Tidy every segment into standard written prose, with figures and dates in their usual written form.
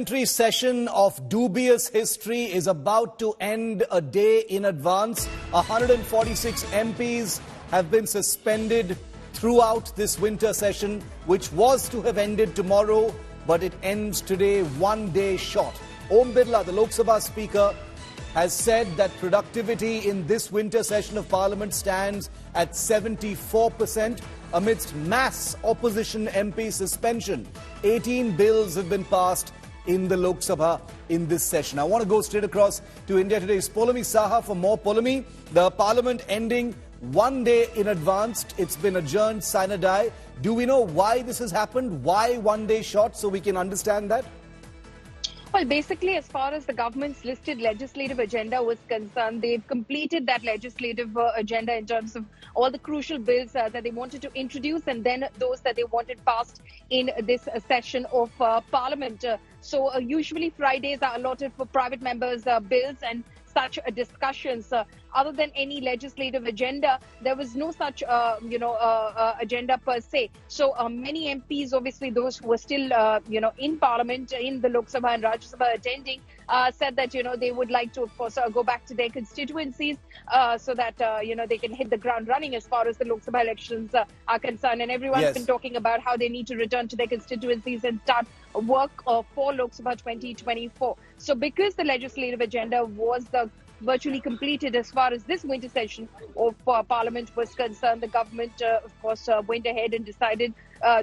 Parliamentary session of dubious history is about to end a day in advance. 146 MPs have been suspended throughout this winter session, which was to have ended tomorrow, but it ends today, one day short. Om Birla, the Lok Sabha Speaker, has said that productivity in this winter session of Parliament stands at 74% amidst mass opposition MP suspension. 18 bills have been passed in the Lok Sabha in this session. I want to go straight across to India Today's Polami Saha for more Polami. The Parliament ending one day in advance. It's been adjourned sine die. Do we know why this has happened? Why one day short, so we can understand that? Well, basically, as far as the government's listed legislative agenda was concerned, they've completed that legislative agenda in terms of all the crucial bills that they wanted to introduce and then those that they wanted passed in this session of Parliament. So usually Fridays are allotted for private members' bills and such discussions. Other than any legislative agenda, there was no such, agenda per se. So many MPs, obviously those who were still, in Parliament, in the Lok Sabha and Rajya Sabha attending, said that, they would like to, of course, go back to their constituencies so that, they can hit the ground running as far as the Lok Sabha elections are concerned. And everyone's been talking about how they need to return to their constituencies and start work for Lok Sabha 2024. So because the legislative agenda was virtually completed as far as this winter session of Parliament was concerned, the government, of course, went ahead and decided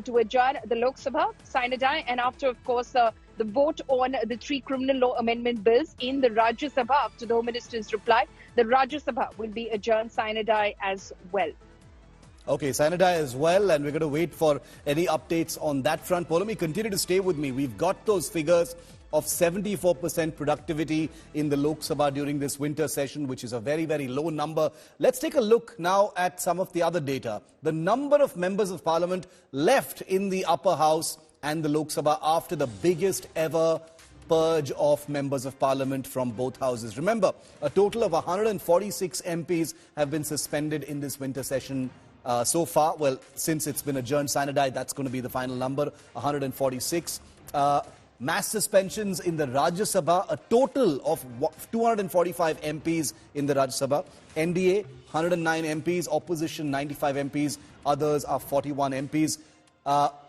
to adjourn the Lok Sabha, sine die, and after, of course, the vote on the 3 criminal law amendment bills in the Rajya Sabha, after the Home Minister's reply, the Rajya Sabha will be adjourned sine die as well. Okay, sine die as well, and we're going to wait for any updates on that front. Polami, continue to stay with me. We've got those figures of 74% productivity in the Lok Sabha during this winter session, which is a very, very low number. Let's take a look now at some of the other data. The number of members of Parliament left in the upper house and the Lok Sabha after the biggest ever purge of members of Parliament from both houses. Remember, a total of 146 MPs have been suspended in this winter session so far. Well, since it's been adjourned sine die, that's going to be the final number, 146. Mass suspensions in the Rajya Sabha, a total of 245 MPs in the Rajya Sabha. NDA, 109 MPs, opposition, 95 MPs, others are 41 MPs.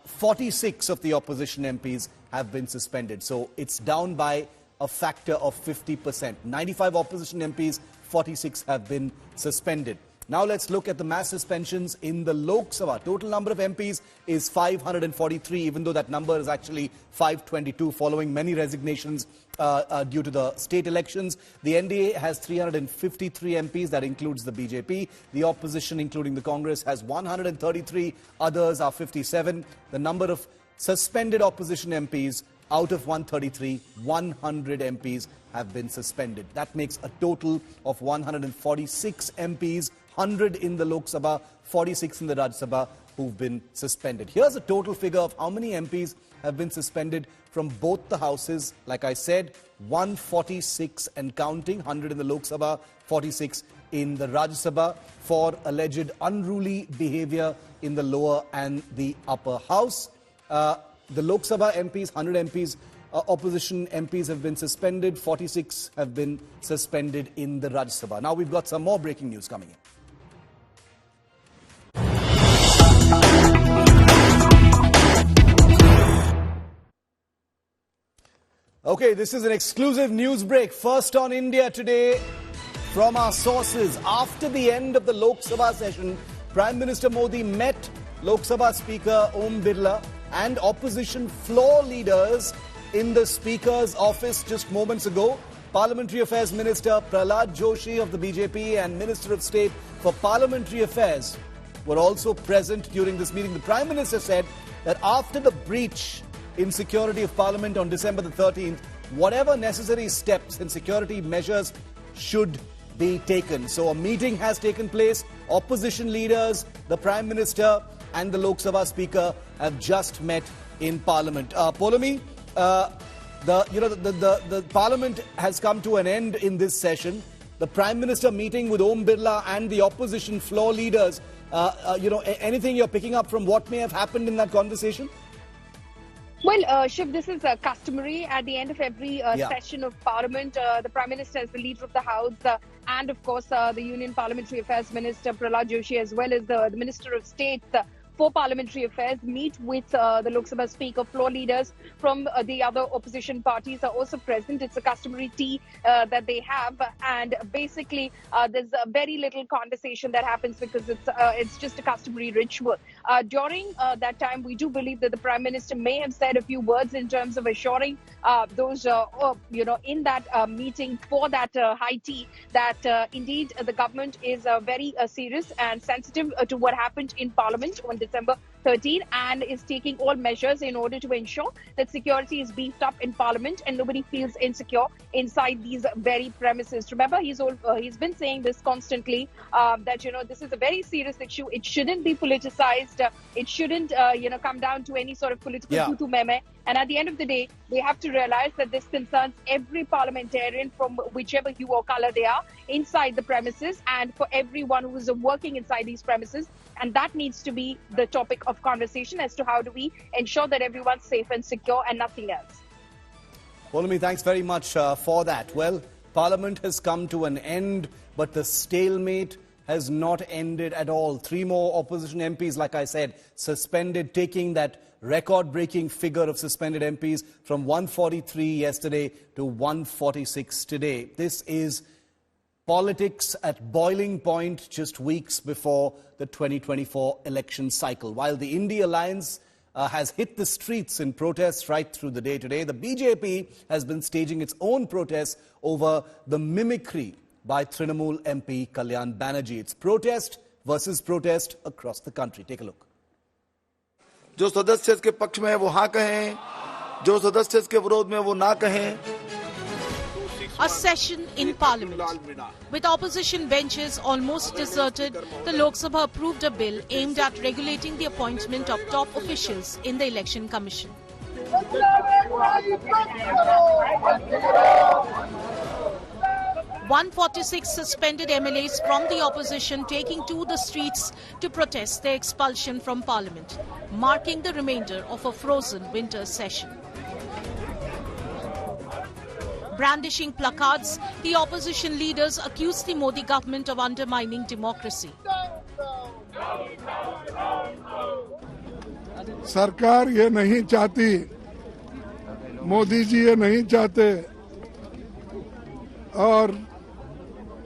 46 of the opposition MPs have been suspended. So it's down by a factor of 50%. 95 opposition MPs, 46 have been suspended. Now let's look at the mass suspensions in the Lok Sabha. Total number of MPs is 543, even though that number is actually 522 following many resignations due to the state elections. The NDA has 353 MPs, that includes the BJP. The opposition, including the Congress, has 133, others are 57. The number of suspended opposition MPs, out of 133, 100 MPs have been suspended. That makes a total of 146 MPs, 100 in the Lok Sabha, 46 in the Rajya Sabha, who've been suspended. Here's a total figure of how many MPs have been suspended from both the houses. Like I said, 146 and counting, 100 in the Lok Sabha, 46 in the Rajya Sabha, for alleged unruly behavior in the lower and the upper house. The Lok Sabha MPs, 100 MPs, opposition MPs have been suspended, 46 have been suspended in the Rajya Sabha. Now we've got some more breaking news coming in. Okay, this is an exclusive news break. First on India Today from our sources. After the end of the Lok Sabha session, Prime Minister Modi met Lok Sabha Speaker Om Birla and opposition floor leaders in the Speaker's office just moments ago. Parliamentary Affairs Minister Prahlad Joshi of the BJP and Minister of State for Parliamentary Affairs were also present during this meeting. The Prime Minister said that after the breach in security of Parliament on December the 13th, whatever necessary steps and security measures should be taken. So a meeting has taken place. Opposition leaders, the Prime Minister and the Lok Sabha Speaker have just met in Parliament. Polami, the Parliament has come to an end in this session. The Prime Minister meeting with Om Birla and the opposition floor leaders. Anything you're picking up from what may have happened in that conversation? Well, Shiv, this is customary at the end of every session of Parliament. The Prime Minister, as the leader of the House, and of course the Union Parliamentary Affairs Minister Prahlad Joshi, as well as the Minister of State for Parliamentary Affairs, meet with the Lok Sabha Speaker. Floor leaders from the other opposition parties are also present. It's a customary tea that they have, and basically there's very little conversation that happens because it's just a customary ritual. During that time, we do believe that the Prime Minister may have said a few words in terms of assuring those, in that meeting for that high tea, that indeed the government is very serious and sensitive to what happened in Parliament on December 13 and is taking all measures in order to ensure that security is beefed up in Parliament and nobody feels insecure inside these very premises. Remember, he's been saying this constantly, that this is a very serious issue. It shouldn't be politicized. It shouldn't come down to any sort of political tutu meme. And at the end of the day, they have to realize that this concerns every parliamentarian from whichever hue or color they are inside the premises, and for everyone who is working inside these premises. And that needs to be the topic of conversation as to how do we ensure that everyone's safe and secure and nothing else. Poulomi, thanks very much for that. Well, Parliament has come to an end, but the stalemate has not ended at all. 3 more opposition MPs, like I said, suspended, taking that record-breaking figure of suspended MPs from 143 yesterday to 146 today. This is politics at boiling point just weeks before the 2024 election cycle. While the India Alliance has hit the streets in protests right through the day today, the BJP has been staging its own protests over the mimicry by Trinamool MP Kalyan Banerjee. It's protest versus protest across the country. Take a look. जो सदस्य इसके पक्ष में है वो हाँ कहें, जो सदस्य इसके विरोध में वो ना कहें. A session in Parliament. With opposition benches almost deserted, the Lok Sabha approved a bill aimed at regulating the appointment of top officials in the Election Commission. 146 suspended MLAs from the opposition taking to the streets to protest their expulsion from Parliament, marking the remainder of a frozen winter session. Brandishing placards, the opposition leaders accused the Modi government of undermining democracy. सरकार ये नहीं चाहती, मोदी जी ये नहीं चाहते, और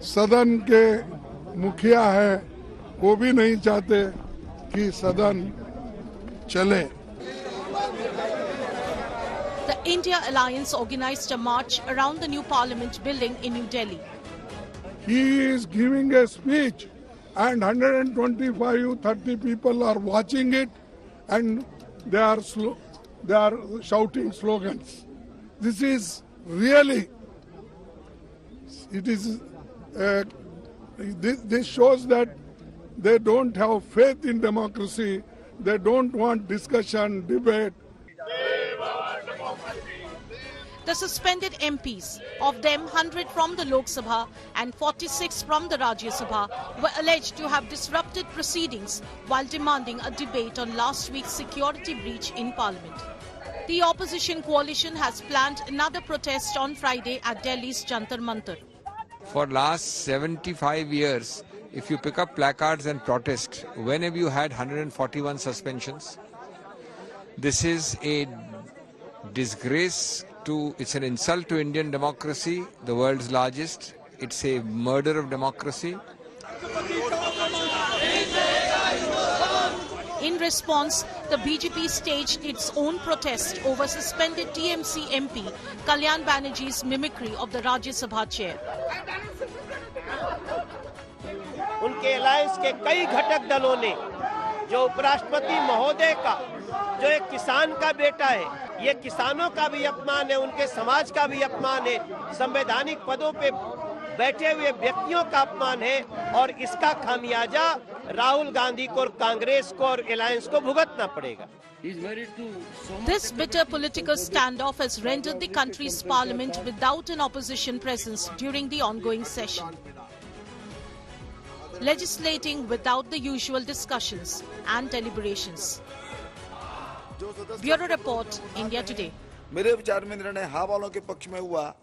सदन के मुखिया है वो भी नहीं चाहते कि सदन चले. The India Alliance organized a march around the new Parliament building in New Delhi. He is giving a speech and 125-30 people are watching it and they are shouting slogans. This is really, this shows that they don't have faith in democracy. They don't want discussion, debate. The suspended MPs, of them 100 from the Lok Sabha and 46 from the Rajya Sabha, were alleged to have disrupted proceedings while demanding a debate on last week's security breach in Parliament. The opposition coalition has planned another protest on Friday at Delhi's Jantar Mantar. For last 75 years, if you pick up placards and protest, when have you had 141 suspensions? This is a disgrace it's an insult to Indian democracy, the world's largest. It's a murder of democracy. In response, the BJP staged its own protest over suspended TMC MP Kalyan Banerjee's mimicry of the Rajya Sabha chair. उनके alliance के कई घटक दलों ने जो उपराष्ट्रपति महोदय का जो एक किसान का बेटा है, ये किसानों का भी अपमान है, उनके समाज का भी अपमान है, संवैधानिक पदों पे बैठे हुए व्यक्तियों का अपमान है, और इसका खामियाजा राहुल गांधी को और कांग्रेस को और अलायंस को भुगतना पड़ेगा. This bitter political standoff has rendered the country's parliament without an opposition presence during the ongoing session, legislating without the usual discussions and deliberations. Bureau Report, India Today. मेरे विचार में निर्णय हाँ वालों के पक्ष में हुआ।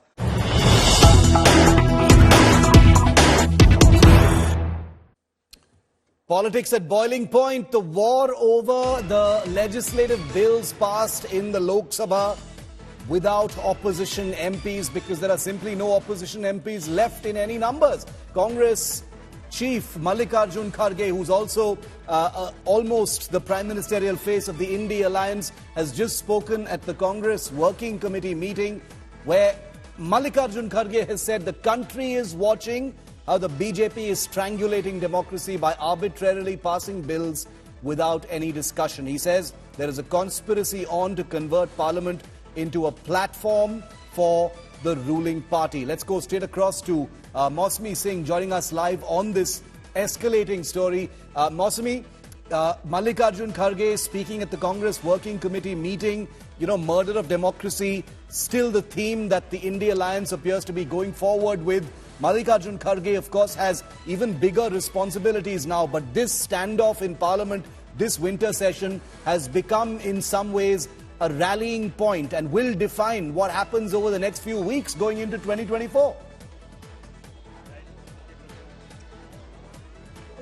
Politics at boiling point. The war over the legislative bills passed in the Lok Sabha without opposition MPs, because there are simply no opposition MPs left in any numbers. Congress Chief Mallikarjun Kharge, who's also almost the prime ministerial face of the India Alliance, has just spoken at the Congress Working Committee meeting, where Mallikarjun Kharge has said the country is watching how the BJP is strangulating democracy by arbitrarily passing bills without any discussion. He says there is a conspiracy on to convert Parliament into a platform for the ruling party. Let's go straight across to Mausami Singh joining us live on this escalating story. Mausami, Mallikarjun Kharge speaking at the Congress Working Committee meeting, murder of democracy, still the theme that the India Alliance appears to be going forward with. Mallikarjun Kharge, of course, has even bigger responsibilities now, but this standoff in Parliament, this winter session, has become in some ways a rallying point and will define what happens over the next few weeks going into 2024.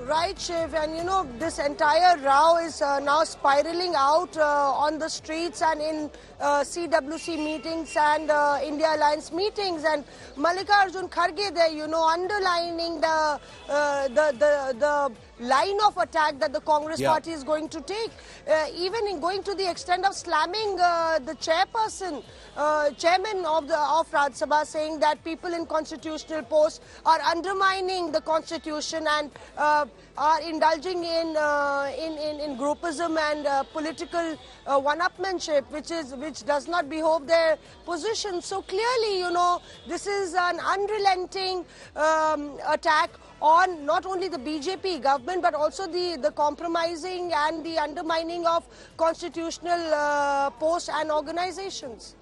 Right, Shiv, and this entire row is now spiraling out on the streets and in CWC meetings and India Alliance meetings, and Mallikarjun Kharge there, underlining the line of attack that the Congress party is going to take, even in going to the extent of slamming the chairman of Rajya Sabha, saying that people in constitutional posts are undermining the constitution and are indulging in groupism and political one-upmanship, which does not behove their position. So clearly, this is an unrelenting attack on not only the BJP government but also the compromising and the undermining of constitutional posts and organizations.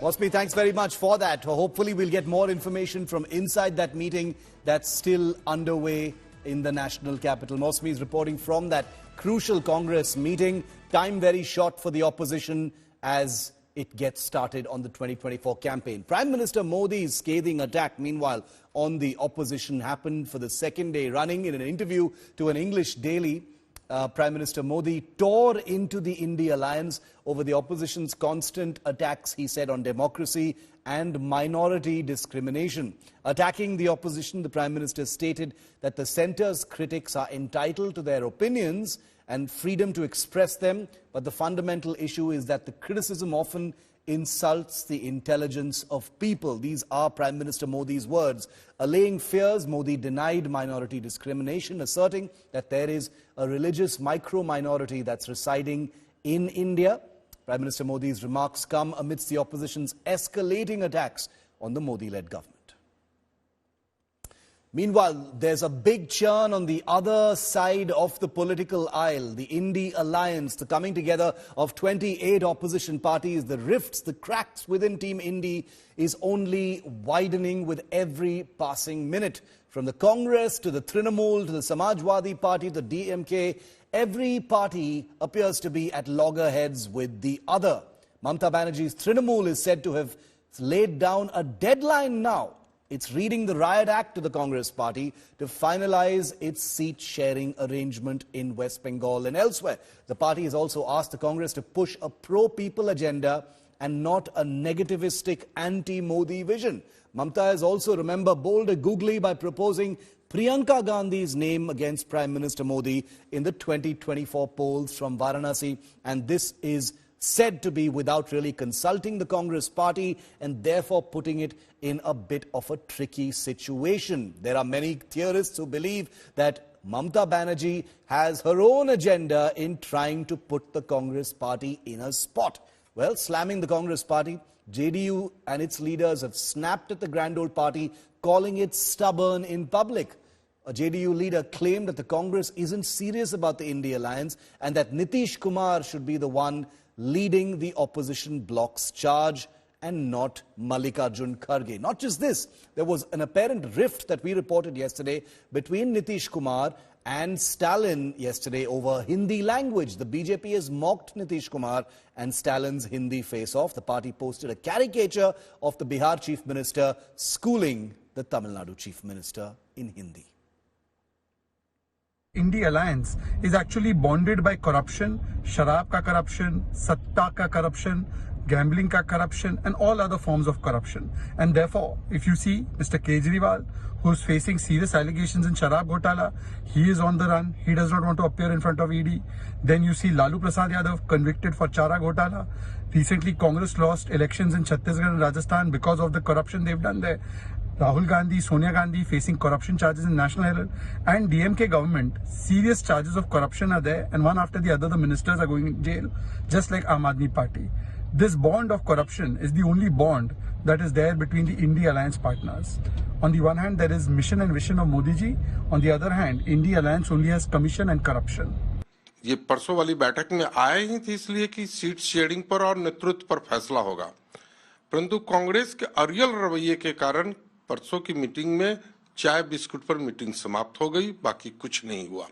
Mausami, thanks very much for that. Hopefully we'll get more information from inside that meeting that's still underway in the national capital. Mausami is reporting from that crucial Congress meeting. Time very short for the opposition as it gets started on the 2024 campaign. Prime Minister Modi's scathing attack, meanwhile, on the opposition happened for the second day running. In an interview to an English daily, Prime Minister Modi tore into the India Alliance over the opposition's constant attacks, he said, on democracy and minority discrimination. Attacking the opposition, the Prime Minister stated that the centre's critics are entitled to their opinions and freedom to express them, but the fundamental issue is that the criticism often insults the intelligence of people. These are Prime Minister Modi's words. Allaying fears, Modi denied minority discrimination, asserting that there is a religious micro-minority that's residing in India. Prime Minister Modi's remarks come amidst the opposition's escalating attacks on the Modi-led government. Meanwhile, there's a big churn on the other side of the political aisle. The India Alliance, the coming together of 28 opposition parties, the rifts, the cracks within Team India is only widening with every passing minute. From the Congress to the Trinamool to the Samajwadi Party to the DMK, every party appears to be at loggerheads with the other. Mamata Banerjee's Trinamool is said to have laid down a deadline now. It's reading the Riot Act to the Congress party to finalize its seat-sharing arrangement in West Bengal and elsewhere. The party has also asked the Congress to push a pro-people agenda and not a negativistic anti-Modi vision. Mamata has also, remember, bowled a googly by proposing Priyanka Gandhi's name against Prime Minister Modi in the 2024 polls from Varanasi, and this is said to be without really consulting the Congress party and therefore putting it in a bit of a tricky situation. There are many theorists who believe that Mamata Banerjee has her own agenda in trying to put the Congress party in a spot. Well, slamming the Congress party, JDU and its leaders have snapped at the grand old party, calling it stubborn in public. A JDU leader claimed that the Congress isn't serious about the India Alliance and that Nitish Kumar should be the one leading the opposition bloc's charge and not Mallikarjun Kharge. Not just this, there was an apparent rift that we reported yesterday between Nitish Kumar and Stalin yesterday over Hindi language. The BJP has mocked Nitish Kumar and Stalin's Hindi face-off. The party posted a caricature of the Bihar Chief Minister schooling the Tamil Nadu Chief Minister in Hindi. India alliance is actually bonded by corruption, sharab ka corruption, satta ka corruption, gambling ka corruption and all other forms of corruption. And therefore, if you see Mr. Kejriwal, who's facing serious allegations in sharab ghotala, he is on the run. He does not want to appear in front of ED. Then you see Lalu Prasad Yadav convicted for chara ghotala. Recently, Congress lost elections in Chhattisgarh and Rajasthan because of the corruption they've done there. Rahul Gandhi, Sonia Gandhi facing corruption charges in National Herald, and DMK government, serious charges of corruption are there, and one after the other the ministers are going in jail, just like Aam Aadmi Party. This bond of corruption is the only bond that is there between the India Alliance partners. On the one hand, there is mission and vision of Modi ji. On the other hand, India Alliance only has commission and corruption. ये परसों वाली बैठक में आए ही थे इसलिए कि seat sharing पर और नेतृत्व पर फैसला होगा, परंतु कांग्रेस के अरियल रवैये के कारण परसों की मीटिंग में चाय बिस्कुट पर मीटिंग समाप्त हो गई, बाकी कुछ नहीं हुआ।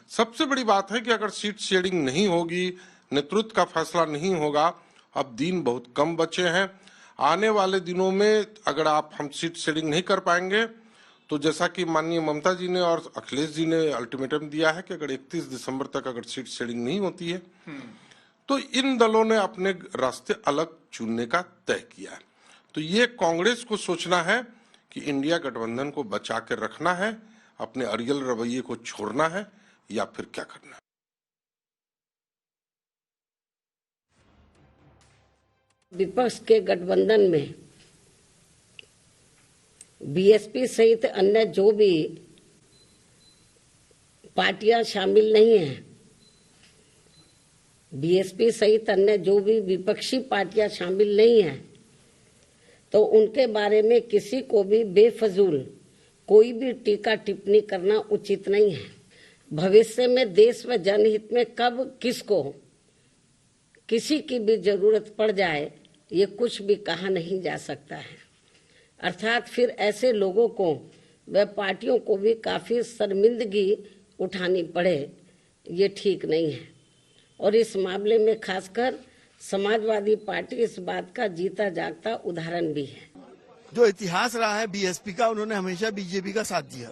सबसे बड़ी बात है कि अगर सीट शेयरिंग नहीं होगी, नेतृत्व का फैसला नहीं होगा, अब दिन बहुत कम बचे हैं। आने वाले दिनों में अगर हम सीट शेयरिंग नहीं कर पाएंगे तो जैसा कि माननीय ममता जी ने और अखिलेश जी ने अल्टीमेटम दिया है कि अगर 31 दिसंबर तक अगर सीट शेयरिंग नहीं होती है तो इन दलों ने अपने रास्ते अलग चुनने का तय किया है। तो ये कांग्रेस को सोचना है कि इंडिया गठबंधन को बचा के रखना है, अपने अरियल रवैये को छोड़ना है या फिर क्या करना है। विपक्ष के गठबंधन में बीएसपी सहित अन्य जो भी पार्टियां शामिल नहीं हैं, बीएसपी सहित अन्य जो भी विपक्षी पार्टियां शामिल नहीं हैं, तो उनके बारे में किसी को भी बेफजूल कोई भी टीका टिप्पणी करना उचित नहीं है। भविष्य में देश व जनहित में कब किसको किसी की भी जरूरत पड़ जाए, ये कुछ भी कहा नहीं जा सकता है। अर्थात फिर ऐसे लोगों को व पार्टियों को भी काफी शर्मिंदगी उठानी पड़े, ये ठीक नहीं है। और इस मामले में खासकर समाजवादी पार्टी इस बात का जीता जागता उदाहरण भी है। जो इतिहास रहा है बीएसपी का, उन्होंने हमेशा बीजेपी का साथ दिया।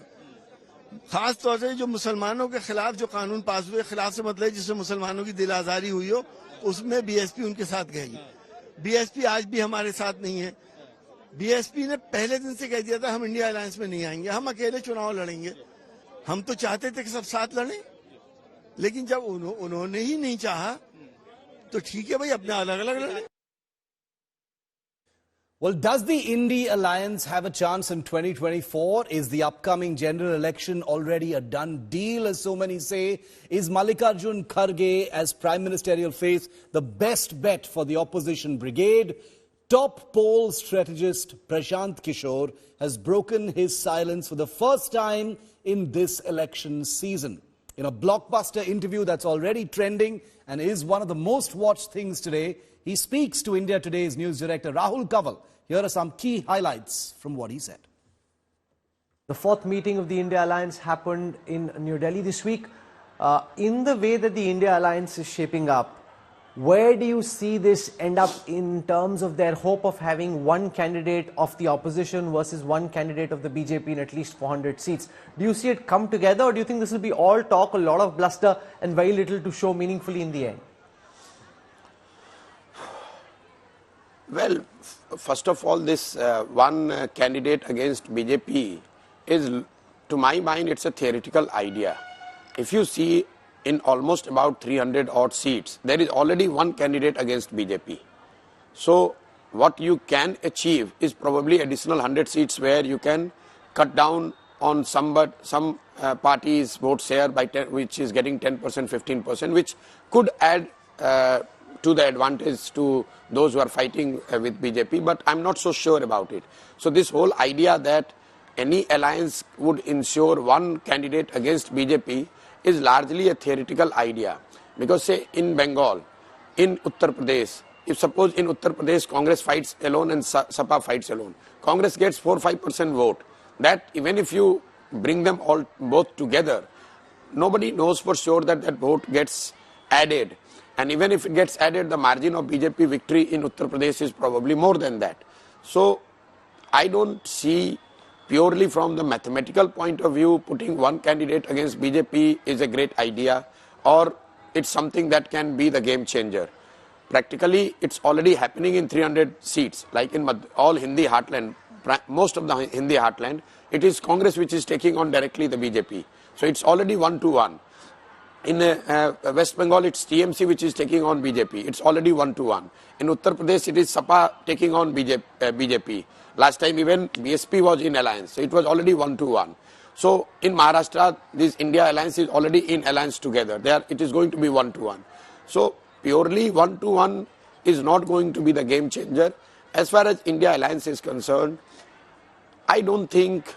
खास तौर से जो मुसलमानों के खिलाफ जो कानून पास हुए, खिलाफ से मतलब जिससे मुसलमानों की दिल आजारी हुई हो, उसमें बीएसपी उनके साथ गई। बीएसपी आज भी हमारे साथ नहीं है। बीएसपी ने पहले दिन से कह दिया था हम इंडिया अलायंस में नहीं आएंगे, हम अकेले चुनाव लड़ेंगे। हम तो चाहते थे कि सब साथ लड़ें, लेकिन जब उन्होंने ही नहीं चाहा तो ठीक है भाई, अपने अलग अलग लड़ें। Well, does the India Alliance have a chance in 2024? Is the upcoming general election already a done deal, as so many say? Is Mallikarjun Kharge as Prime Ministerial face the best bet for the opposition brigade? Top poll strategist Prashant Kishore has broken his silence for the first time in this election season. In a blockbuster interview that's already trending and is one of the most watched things today, he speaks to India Today's news director Rahul Kaval. Here are some key highlights from what he said. The fourth meeting of the India Alliance happened in New Delhi this week. In the way that the India Alliance is shaping up, where do you see this end up in terms of their hope of having one candidate of the opposition versus one candidate of the BJP in at least 400 seats? Do you see it come together, or do you think this will be all talk, a lot of bluster and very little to show meaningfully in the end? Well, first of all, this one candidate against BJP is, to my mind, it's a theoretical idea. If you see in almost about 300 odd seats, there is already one candidate against BJP. So what you can achieve is probably additional 100 seats where you can cut down on some parties' vote share by 10, which is getting 10%, 15%, which could add to the advantage to those who are fighting with BJP, but I'm not so sure about it. So this whole idea that any alliance would ensure one candidate against BJP is largely a theoretical idea. Because say in Bengal, in Uttar Pradesh, if suppose in Uttar Pradesh Congress fights alone and Sabha fights alone, Congress gets 4-5% vote. That even if you bring them all both together, nobody knows for sure that that vote gets added. And even if it gets added, the margin of BJP victory in Uttar Pradesh is probably more than that. So I don't see, purely from the mathematical point of view, putting one candidate against BJP is a great idea, or it's something that can be the game changer. Practically, it's already happening in 300 seats, like in all Hindi heartland, most of the Hindi heartland, it is Congress which is taking on directly the BJP. So it's already 1-1. In West Bengal, it's TMC which is taking on BJP. It's already 1-1. In Uttar Pradesh, it is Sabha taking on BJP. Last time even BSP was in alliance. So it was already 1-1. So in Maharashtra, this India alliance is already in alliance together. There, it is going to be 1-1. So purely 1-1 is not going to be the game changer. As far as India alliance is concerned, I don't think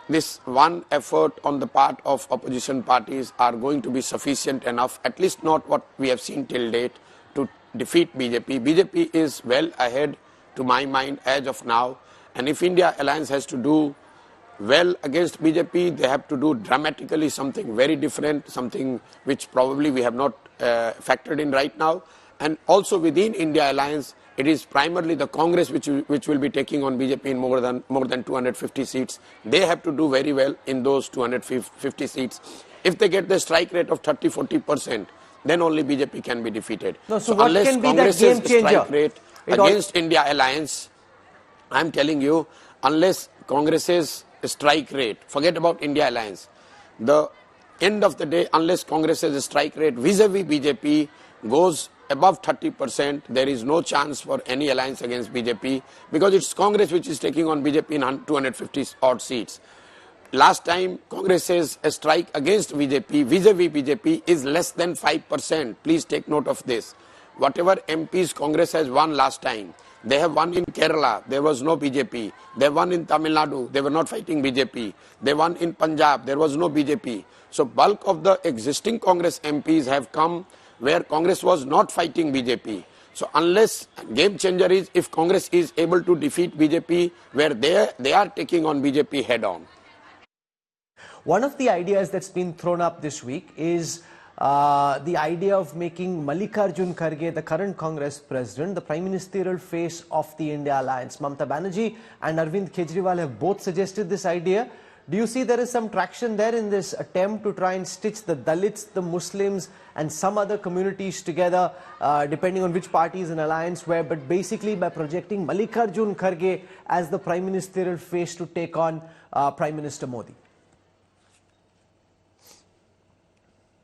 this one effort on the part of opposition parties are going to be sufficient enough, at least not what we have seen till date, to defeat BJP. BJP is well ahead, to my mind, as of now. And if India alliance has to do well against BJP, they have to do dramatically something very different, something which probably we have not factored in right now. And also within India alliance, it is primarily the Congress which will be taking on BJP in more than 250 seats. They have to do very well in those 250 seats. If they get the strike rate of 30-40%, then only BJP can be defeated. No, so what unless can be Congress's that game changer? Strike rate against India alliance, I am telling you, unless Congress's strike rate, forget about India alliance, the end of the day, unless Congress's strike rate vis-a-vis BJP goes above 30%, there is no chance for any alliance against BJP, because it's Congress which is taking on BJP in 250 odd seats. Last time, Congress's strike against BJP, vis-a-vis BJP, is less than 5%. Please take note of this. Whatever MPs Congress has won last time, they have won in Kerala, there was no BJP. They won in Tamil Nadu, they were not fighting BJP. They won in Punjab, there was no BJP. So bulk of the existing Congress MPs have come where Congress was not fighting BJP. So unless game changer is if Congress is able to defeat BJP where they are taking on BJP head on. One of the ideas that's been thrown up this week is the idea of making Mallikarjun Kharge, the current Congress president, the prime ministerial face of the India alliance. Mamata Banerjee and Arvind Kejriwal have both suggested this idea. Do you see there is some traction there in this attempt to try and stitch the Dalits, the Muslims and some other communities together, depending on which party is in alliance, but basically by projecting Mallikarjun Kharge as the prime ministerial face to take on Prime Minister Modi?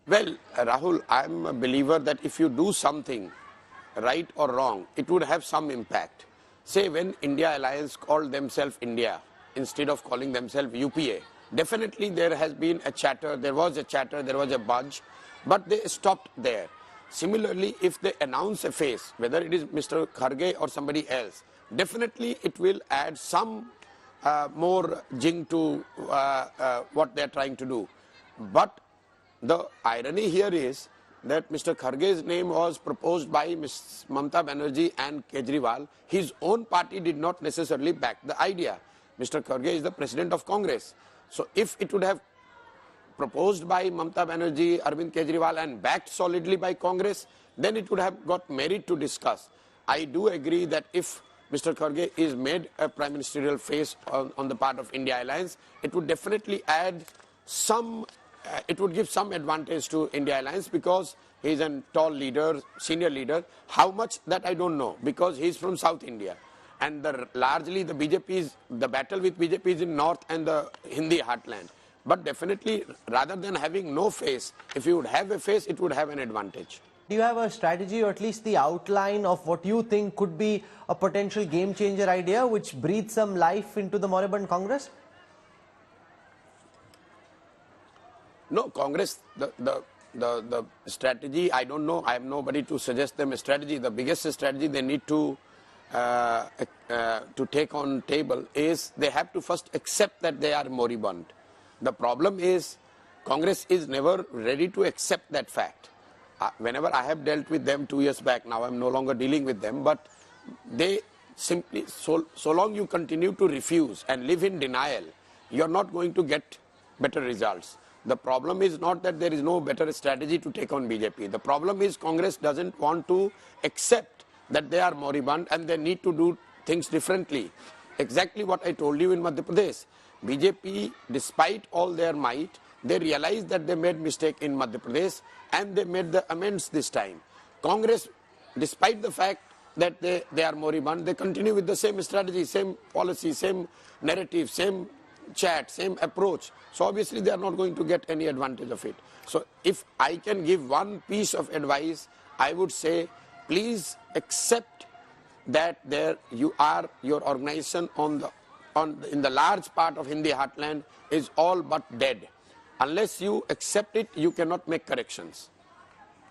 Well, Rahul, I'm a believer that if you do something right or wrong, it would have some impact. Say when India alliance called themselves India, instead of calling themselves UPA. Definitely there has been a chatter, there was a buzz, but they stopped there. Similarly, if they announce a face, whether it is Mr. Kharge or somebody else, definitely it will add some more jing to what they are trying to do. But the irony here is that Mr. Kharge's name was proposed by Ms. Mamata Banerjee and Kejriwal. His own party did not necessarily back the idea. Mr. Kharge is the president of Congress. So if it would have proposed by Mamata Banerjee, Arvind Kejriwal and backed solidly by Congress, then it would have got merit to discuss. I do agree that if Mr. Kharge is made a prime ministerial face on the part of India alliance, it would definitely add some, it would give some advantage to India alliance because he is a tall leader, senior leader. How much, that I don't know, because he is from South India. And largely the battle with BJP is in North and the Hindi heartland. But definitely, rather than having no face, if you would have a face, it would have an advantage. Do you have a strategy or at least the outline of what you think could be a potential game changer idea which breathes some life into the moribund Congress? No, Congress, the strategy, I don't know. I have nobody to suggest them a strategy. The biggest strategy they need to take on table is they have to first accept that they are moribund. The problem is Congress is never ready to accept that fact. Whenever I have dealt with them 2 years back, now I'm no longer dealing with them, but they simply, so long you continue to refuse and live in denial, you're not going to get better results. The problem is not that there is no better strategy to take on BJP. The problem is Congress doesn't want to accept that they are moribund and they need to do things differently. Exactly what I told you in Madhya Pradesh. BJP, despite all their might, they realized that they made mistake in Madhya Pradesh and they made the amends this time. Congress, despite the fact that they are moribund, they continue with the same strategy, same policy, same narrative, same chat, same approach. So obviously they are not going to get any advantage of it. So if I can give one piece of advice, I would say, please accept that your organization in the large part of Hindi heartland is all but dead. Unless you accept it, you cannot make corrections.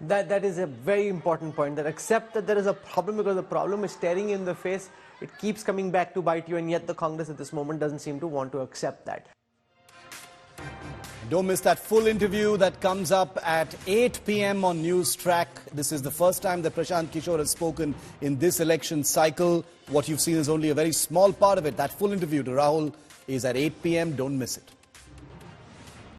That is a very important point, that accept that there is a problem, because the problem is staring you in the face. It keeps coming back to bite you, and yet the Congress at this moment doesn't seem to want to accept that. Don't miss that full interview that comes up at 8 p.m. on News Track. This is the first time that Prashant Kishore has spoken in this election cycle. What you've seen is only a very small part of it. That full interview to Rahul is at 8 p.m. Don't miss it.